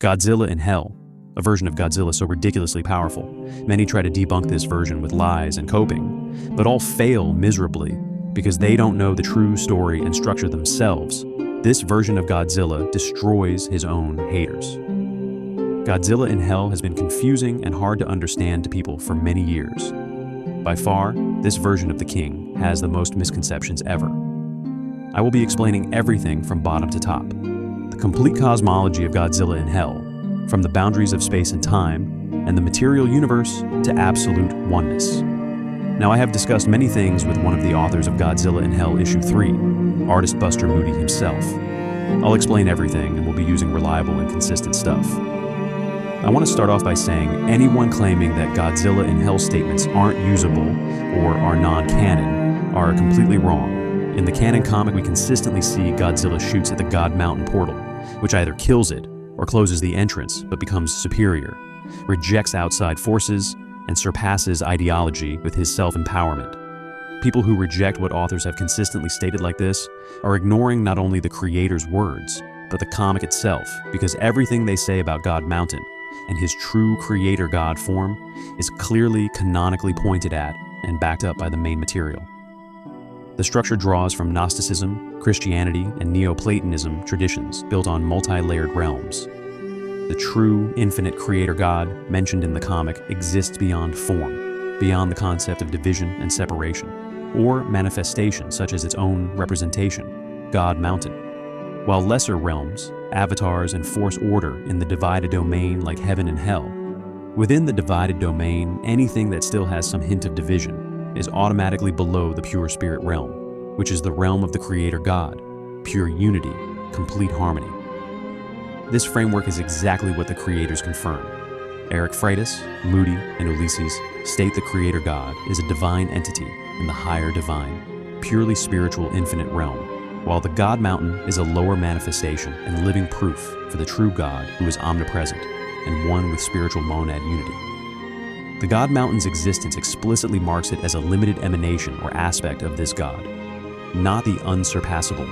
Godzilla in Hell, a version of Godzilla so ridiculously powerful. Many try to debunk this version with lies and coping, but all fail miserably because they don't know the true story and structure themselves. This version of Godzilla destroys his own haters. Godzilla in Hell has been confusing and hard to understand to people for many years. By far, this version of the king has the most misconceptions ever. I will be explaining everything from bottom to top. The complete cosmology of Godzilla in Hell, from the boundaries of space and time, and the material universe to absolute oneness. Now, I have discussed many things with one of the authors of Godzilla in Hell Issue 3, artist Buster Moody himself. I'll explain everything and we'll be using reliable and consistent stuff. I want to start off by saying anyone claiming that Godzilla in Hell statements aren't usable or are non-canon are completely wrong. In the canon comic, we consistently see Godzilla shoots at the God Mountain portal, which either kills it or closes the entrance but becomes superior, rejects outside forces, and surpasses ideology with his self-empowerment. People who reject what authors have consistently stated like this are ignoring not only the creator's words, but the comic itself, because everything they say about God Mountain and his true creator God form is clearly canonically pointed at and backed up by the main material. The structure draws from Gnosticism, Christianity, and Neoplatonism traditions built on multi-layered realms. The true, infinite creator God mentioned in the comic exists beyond form, beyond the concept of division and separation, or manifestation such as its own representation, God Mountain. While lesser realms, avatars, and force order in the divided domain like heaven and hell, within the divided domain, anything that still has some hint of division is automatically below the pure spirit realm, which is the realm of the creator God, pure unity, complete harmony. This framework is exactly what the creators confirm. Eric Freitas, Moody, and Ulysses state the creator God is a divine entity in the higher divine, purely spiritual infinite realm, while the God Mountain is a lower manifestation and living proof for the true God who is omnipresent and one with spiritual monad unity. The God Mountain's existence explicitly marks it as a limited emanation or aspect of this God, not the unsurpassable,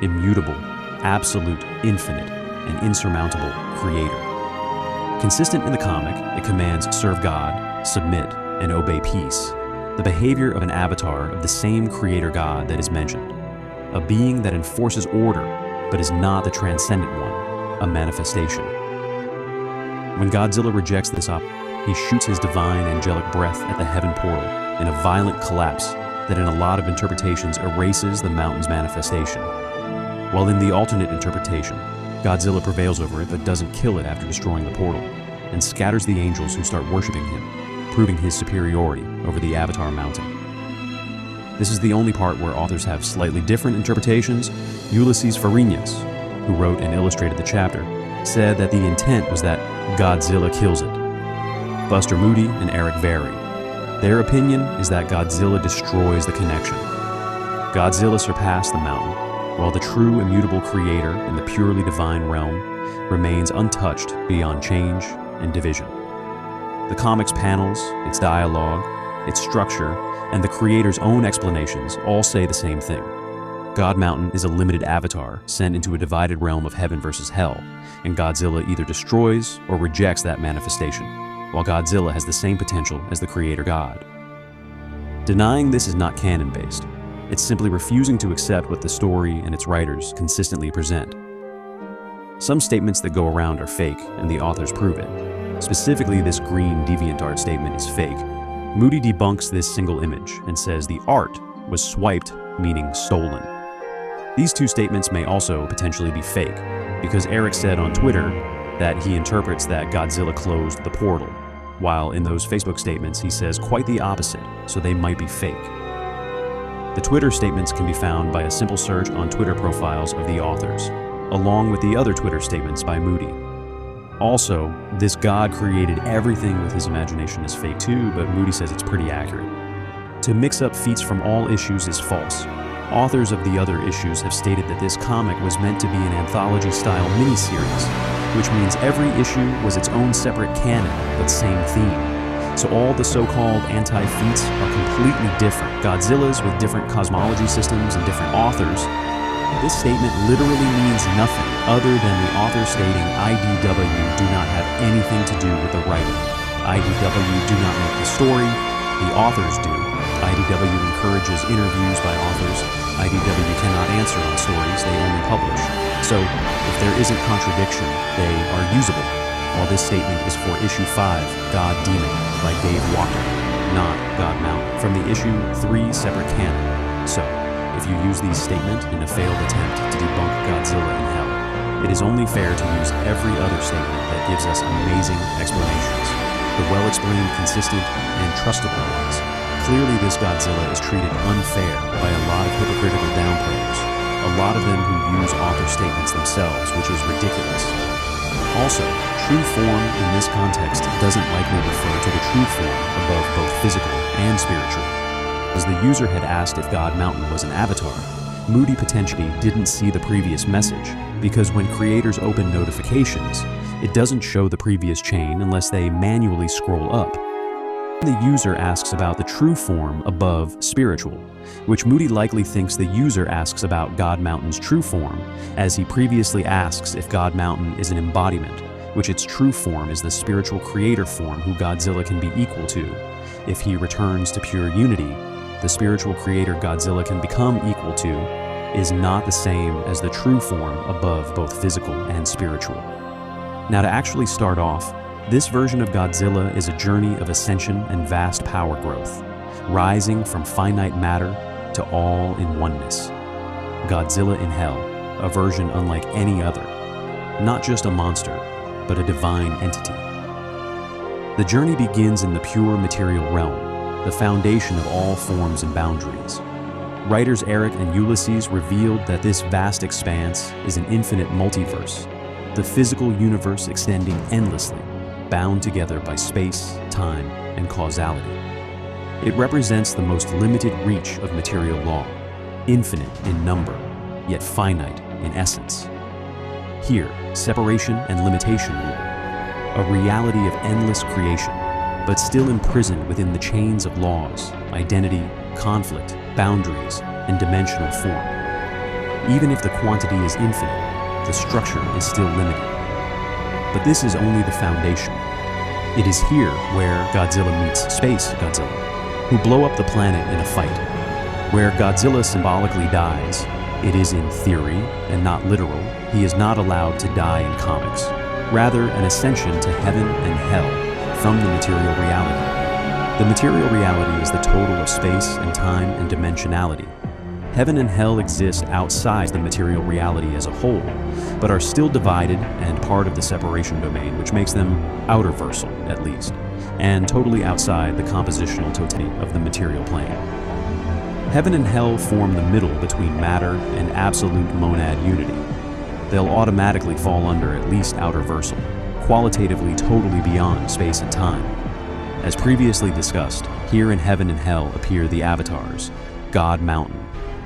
immutable, absolute, infinite, and insurmountable creator. Consistent in the comic, it commands serve God, submit, and obey peace, the behavior of an avatar of the same creator God that is mentioned, a being that enforces order but is not the transcendent one, a manifestation. When Godzilla rejects this he shoots his divine angelic breath at the heaven portal in a violent collapse that in a lot of interpretations erases the mountain's manifestation. While in the alternate interpretation, Godzilla prevails over it but doesn't kill it after destroying the portal, and scatters the angels who start worshiping him, proving his superiority over the Avatar Mountain. This is the only part where authors have slightly different interpretations. Ulysses Fariñas, who wrote and illustrated the chapter, said that the intent was that Godzilla kills it. Buster Moody and Eric vary. Their opinion is that Godzilla destroys the connection. Godzilla surpassed the mountain, while the true immutable creator in the purely divine realm remains untouched beyond change and division. The comic's panels, its dialogue, its structure, and the creator's own explanations all say the same thing. God Mountain is a limited avatar sent into a divided realm of heaven versus hell, and Godzilla either destroys or rejects that manifestation, while Godzilla has the same potential as the creator God. Denying this is not canon-based. It's simply refusing to accept what the story and its writers consistently present. Some statements that go around are fake, and the authors prove it. Specifically, this green DeviantArt statement is fake. Moody debunks this single image and says the art was swiped, meaning stolen. These two statements may also potentially be fake, because Eric said on Twitter that he interprets that Godzilla closed the portal, while in those Facebook statements he says quite the opposite, so they might be fake. The Twitter statements can be found by a simple search on Twitter profiles of the authors, along with the other Twitter statements by Moody. Also, this God created everything with his imagination is fake too, but Moody says it's pretty accurate. To mix up feats from all issues is false. Authors of the other issues have stated that this comic was meant to be an anthology-style miniseries, which means every issue was its own separate canon, but same theme. So all the so-called anti-feats are completely different. Godzillas with different cosmology systems and different authors, This statement literally means nothing other than the author stating IDW do not have anything to do with the writing. IDW do not make the story, the authors do. IDW encourages interviews by authors. IDW cannot answer on stories, they only publish. So, if there isn't contradiction, they are usable. While this statement is for issue 5, God Demon, by Dave Walker, not God Mountain, from the issue 3 separate canon. So, if you use these statements in a failed attempt to debunk Godzilla in Hell, it is only fair to use every other statement that gives us amazing explanations. The well-explained, consistent, and trustable ones. Clearly this Godzilla is treated unfair by a lot of hypocritical downplayers, a lot of them who use author statements themselves, which is ridiculous. Also, true form in this context doesn't likely refer to the true form above both physical and spiritual. As the user had asked if God Mountain was an avatar, Moody potentially didn't see the previous message, because when creators open notifications, it doesn't show the previous chain unless they manually scroll up. The user asks about the true form above spiritual, which Moody likely thinks the user asks about God Mountain's true form, as he previously asks if God Mountain is an embodiment, which its true form is the spiritual creator form who Godzilla can be equal to. If he returns to pure unity, the spiritual creator Godzilla can become equal to is not the same as the true form above both physical and spiritual. Now, to actually start off, this version of Godzilla is a journey of ascension and vast power growth, rising from finite matter to all in oneness. Godzilla in Hell, a version unlike any other, not just a monster, but a divine entity. The journey begins in the pure material realm, the foundation of all forms and boundaries. Writers Eric and Ulysses revealed that this vast expanse is an infinite multiverse, the physical universe extending endlessly, bound together by space, time, and causality. It represents the most limited reach of material law, infinite in number, yet finite in essence. Here, separation and limitation rule, a reality of endless creation, but still imprisoned within the chains of laws, identity, conflict, boundaries, and dimensional form. Even if the quantity is infinite, the structure is still limited. But this is only the foundation. It is here where Godzilla meets Space Godzilla, who blow up the planet in a fight. Where Godzilla symbolically dies, it is in theory and not literal. He is not allowed to die in comics. Rather, an ascension to heaven and hell from the material reality. The material reality is the total of space and time and dimensionality. Heaven and hell exist outside the material reality as a whole, but are still divided and part of the separation domain, which makes them outerversal, at least, and totally outside the compositional totality of the material plane. Heaven and hell form the middle between matter and absolute monad unity. They'll automatically fall under at least outerversal, qualitatively totally beyond space and time. As previously discussed, here in Heaven and Hell appear the avatars, God Mountain,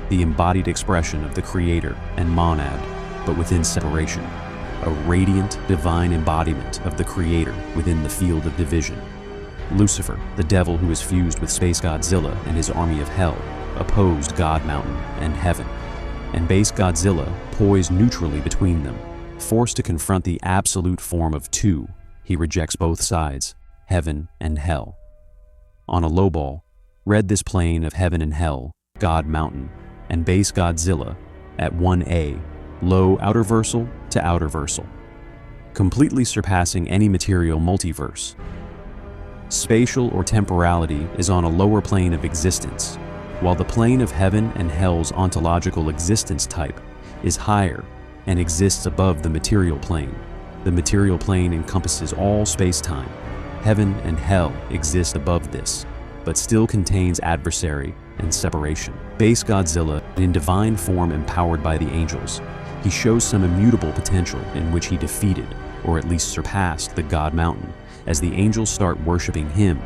the embodied expression of the creator and monad, but within separation, a radiant divine embodiment of the creator within the field of division. Lucifer, the devil who is fused with Space Godzilla and his army of hell, opposed God Mountain and Heaven, and Base Godzilla poised neutrally between them. Forced to confront the absolute form of two, he rejects both sides, heaven and hell. On a low ball, read this plane of Heaven and Hell, God Mountain, and Base Godzilla at 1A, low outerversal to outerversal, completely surpassing any material multiverse. Spatial or temporality is on a lower plane of existence, while the plane of Heaven and Hell's ontological existence type is higher and exists above the material plane. The material plane encompasses all space-time. Heaven and Hell exist above this, but still contains adversary and separation. Base Godzilla, in divine form empowered by the angels, he shows some immutable potential in which he defeated, or at least surpassed, the God Mountain, as the angels start worshipping him.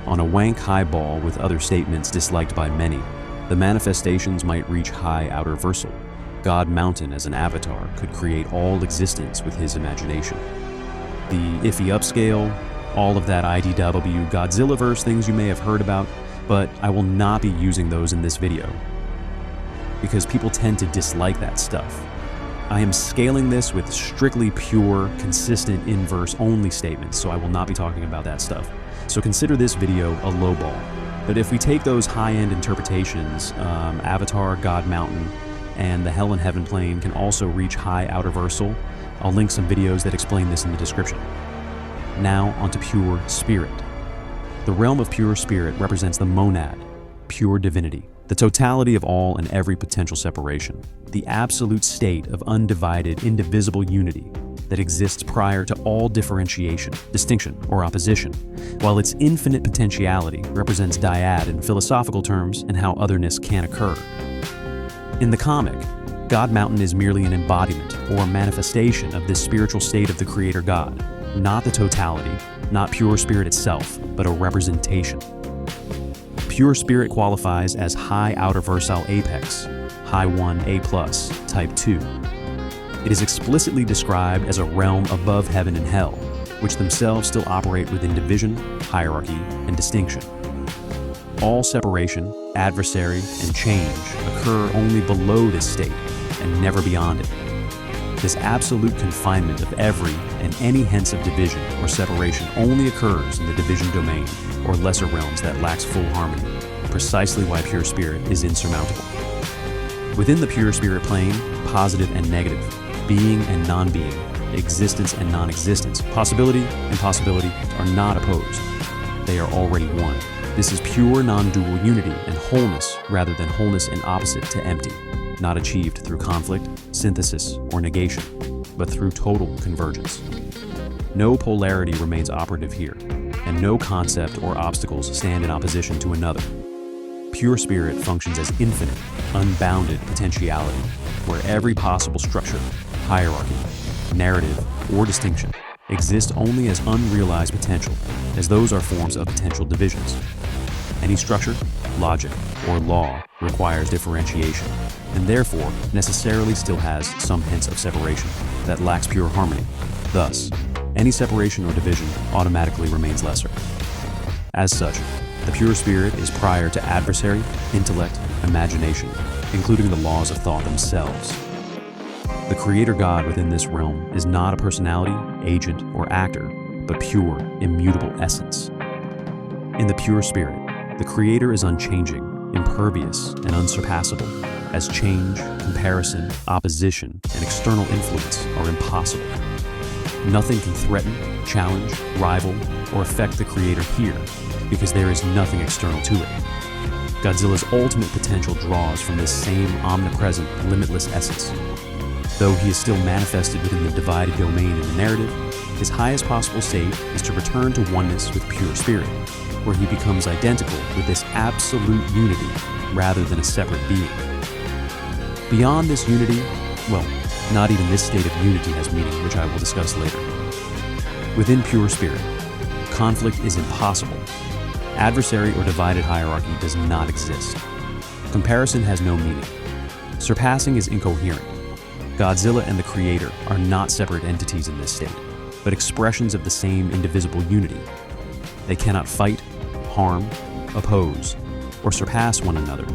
On a wank high ball with other statements disliked by many, the manifestations might reach high outerversal. God Mountain as an avatar could create all existence with his imagination. The iffy upscale, all of that IDW Godzillaverse things you may have heard about, but I will not be using those in this video. because people tend to dislike that stuff. I am scaling this with strictly pure, consistent, inverse-only statements, so I will not be talking about that stuff. So consider this video a lowball. But if we take those high-end interpretations, Avatar, God Mountain, and the Hell and Heaven plane can also reach high Outerversal, I'll link some videos that explain this in the description. Now onto pure spirit. The realm of pure spirit represents the monad, pure divinity, the totality of all and every potential separation, the absolute state of undivided, indivisible unity that exists prior to all differentiation, distinction, or opposition, while its infinite potentiality represents dyad in philosophical terms and how otherness can occur. In the comic, God Mountain is merely an embodiment or manifestation of this spiritual state of the Creator God, not the totality, not pure spirit itself, but a representation. Pure spirit qualifies as high Outerversal apex, high 1 A+, type 2. It is explicitly described as a realm above heaven and hell, which themselves still operate within division, hierarchy, and distinction. All separation, adversary, and change occur only below this state and never beyond it. This absolute confinement of every and any hence of division or separation only occurs in the division domain or lesser realms that lacks full harmony, precisely why pure spirit is insurmountable. Within the pure spirit plane, positive and negative, being and non-being, existence and non-existence, possibility and possibility are not opposed. They are already one. This is pure non-dual unity and wholeness rather than wholeness and opposite to empty, not achieved through conflict, synthesis, or negation, but through total convergence. No polarity remains operative here, and no concept or obstacles stand in opposition to another. Pure spirit functions as infinite, unbounded potentiality, where every possible structure, hierarchy, narrative, or distinction exists only as unrealized potential, as those are forms of potential divisions. Any structure, logic, or law requires differentiation, and therefore necessarily still has some hints of separation that lacks pure harmony. Thus, any separation or division automatically remains lesser. As such, the pure spirit is prior to adversary, intellect, imagination, including the laws of thought themselves. The Creator God within this realm is not a personality, agent, or actor, but pure, immutable essence. In the pure spirit, the Creator is unchanging, impervious, and unsurpassable, as change, comparison, opposition, and external influence are impossible. Nothing can threaten, challenge, rival, or affect the Creator here, because there is nothing external to it. Godzilla's ultimate potential draws from this same omnipresent, limitless essence. Though he is still manifested within the divided domain in the narrative, his highest possible state is to return to oneness with pure spirit, where he becomes identical with this absolute unity rather than a separate being. Beyond this unity, well, not even this state of unity has meaning, which I will discuss later. Within pure spirit, conflict is impossible. Adversary or divided hierarchy does not exist. Comparison has no meaning. Surpassing is incoherent. Godzilla and the Creator are not separate entities in this state, but expressions of the same indivisible unity. They cannot fight, harm, oppose, or surpass one another,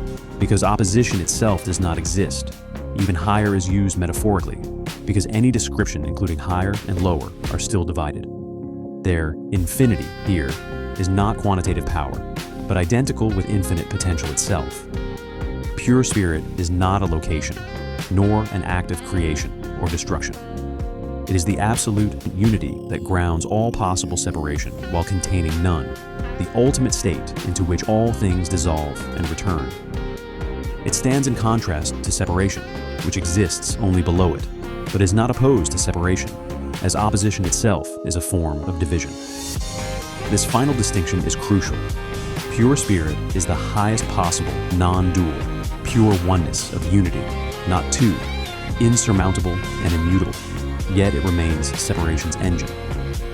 because opposition itself does not exist. Even higher is used metaphorically, because any description, including higher and lower, are still divided. Their infinity here is not quantitative power, but identical with infinite potential itself. Pure spirit is not a location, nor an act of creation or destruction. It is the absolute unity that grounds all possible separation while containing none, the ultimate state into which all things dissolve and return. It stands in contrast to separation, which exists only below it, but is not opposed to separation, as opposition itself is a form of division. This final distinction is crucial. Pure spirit is the highest possible non-dual, pure oneness of unity, not two, insurmountable and immutable, yet it remains separation's engine.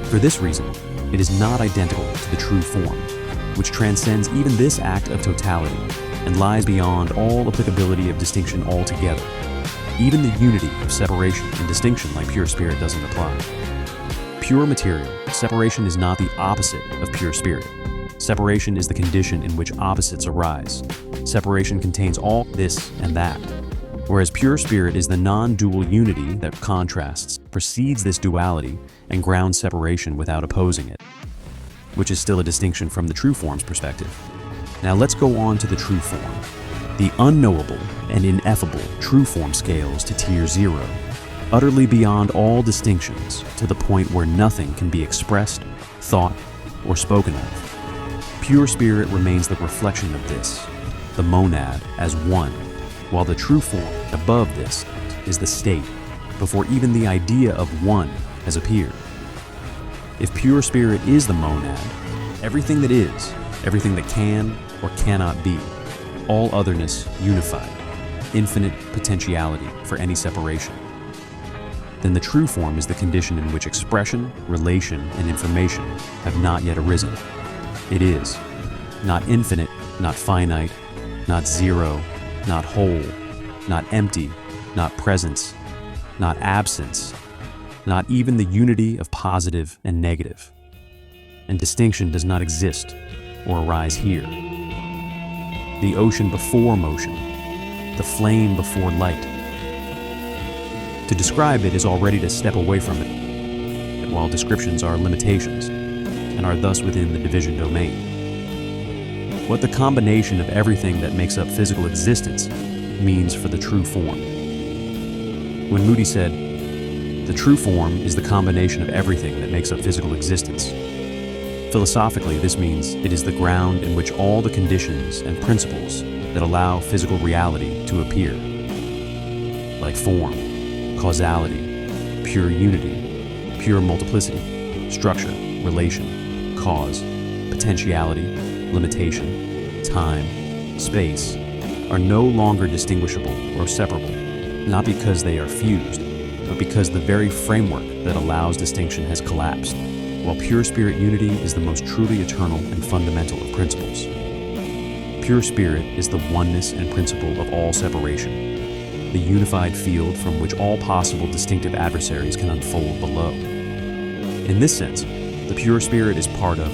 For this reason, it is not identical to the true form, which transcends even this act of totality and lies beyond all applicability of distinction altogether. Even the unity of separation and distinction like pure spirit doesn't apply. Pure material, separation is not the opposite of pure spirit. Separation is the condition in which opposites arise. Separation contains all this and that, whereas pure spirit is the non-dual unity that contrasts, precedes this duality, and grounds separation without opposing it, which is still a distinction from the true form's perspective. Now let's go on to the true form. The unknowable and ineffable true form scales to tier 0, utterly beyond all distinctions, to the point where nothing can be expressed, thought, or spoken of. Pure spirit remains the reflection of this, the monad, as one, while the true form above this is the state, before even the idea of one has appeared. If pure spirit is the monad, everything that is, everything that can or cannot be, all otherness unified, infinite potentiality for any separation, then the true form is the condition in which expression, relation, and information have not yet arisen. It is not infinite, not finite, not zero, not whole, not empty, not presence, not absence, not even the unity of positive and negative. And distinction does not exist or arise here. The ocean before motion, the flame before light. To describe it is already to step away from it, while descriptions are limitations, and are thus within the division domain. What the combination of everything that makes up physical existence means for the true form. When Moody said, "The true form is the combination of everything that makes up physical existence," philosophically, this means it is the ground in which all the conditions and principles that allow physical reality to appear, like form, causality, pure unity, pure multiplicity, structure, relation, cause, potentiality, limitation, time, space, are no longer distinguishable or separable, not because they are fused, but because the very framework that allows distinction has collapsed, while pure spirit unity is the most truly eternal and fundamental of principles. Pure spirit is the oneness and principle of all separation, the unified field from which all possible distinctive adversaries can unfold below. In this sense, the pure spirit is part of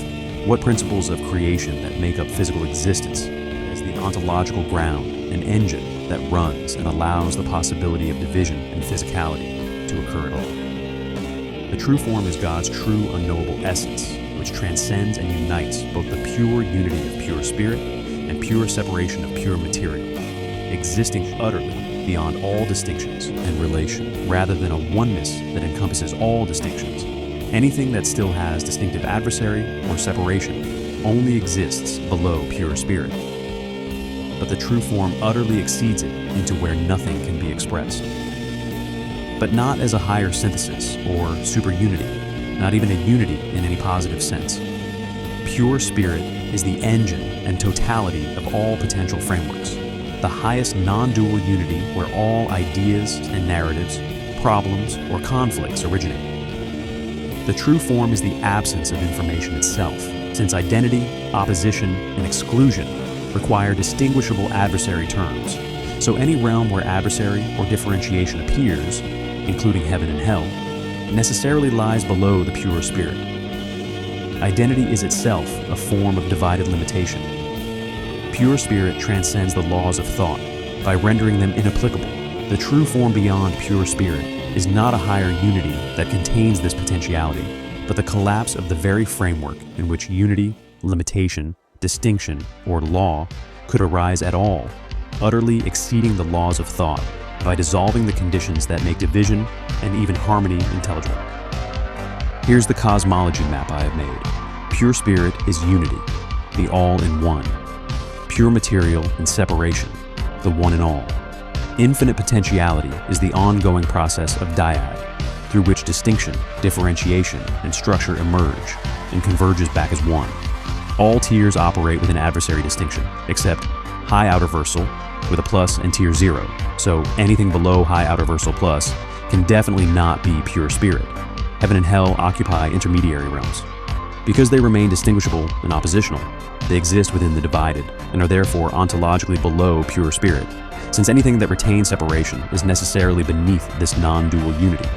what principles of creation that make up physical existence as the ontological ground, an engine that runs and allows the possibility of division and physicality to occur at all. The true form is God's true unknowable essence, which transcends and unites both the pure unity of pure spirit and pure separation of pure material, existing utterly beyond all distinctions and relation, rather than a oneness that encompasses all distinctions. Anything that still has distinctive adversary or separation only exists below pure spirit. But the true form utterly exceeds it into where nothing can be expressed. But not as a higher synthesis or super unity, not even a unity in any positive sense. Pure spirit is the engine and totality of all potential frameworks, the highest non-dual unity where all ideas and narratives, problems, or conflicts originate. The true form is the absence of information itself, since identity, opposition, and exclusion require distinguishable adversary terms. So any realm where adversary or differentiation appears, including heaven and hell, necessarily lies below the pure spirit. Identity is itself a form of divided limitation. Pure spirit transcends the laws of thought by rendering them inapplicable. The true form beyond pure spirit is not a higher unity that contains this potentiality, but the collapse of the very framework in which unity, limitation, distinction, or law could arise at all, utterly exceeding the laws of thought by dissolving the conditions that make division and even harmony intelligible. Here's the cosmology map I have made. Pure spirit is unity, the all-in-one. Pure material and separation, the one and all. Infinite potentiality is the ongoing process of dyad, through which distinction, differentiation, and structure emerge and converges back as one. All tiers operate with an adversary distinction, except high Outerversal with a plus and tier 0, so anything below high Outerversal plus can definitely not be pure spirit. Heaven and hell occupy intermediary realms. Because they remain distinguishable and oppositional, they exist within the divided and are therefore ontologically below pure spirit, since anything that retains separation is necessarily beneath this non-dual unity,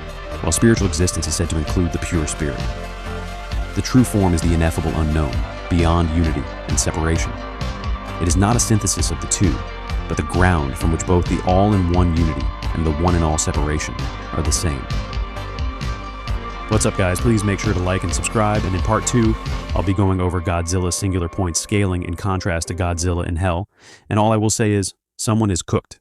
while spiritual existence is said to include the pure spirit. The true form is the ineffable unknown, beyond unity and separation. It is not a synthesis of the two, but the ground from which both the all-in-one unity and the one-in-all separation are the same. What's up, guys? Please make sure to like and subscribe, and in part 2, I'll be going over Godzilla's singular point scaling in contrast to Godzilla in Hell, and all I will say is, someone is cooked.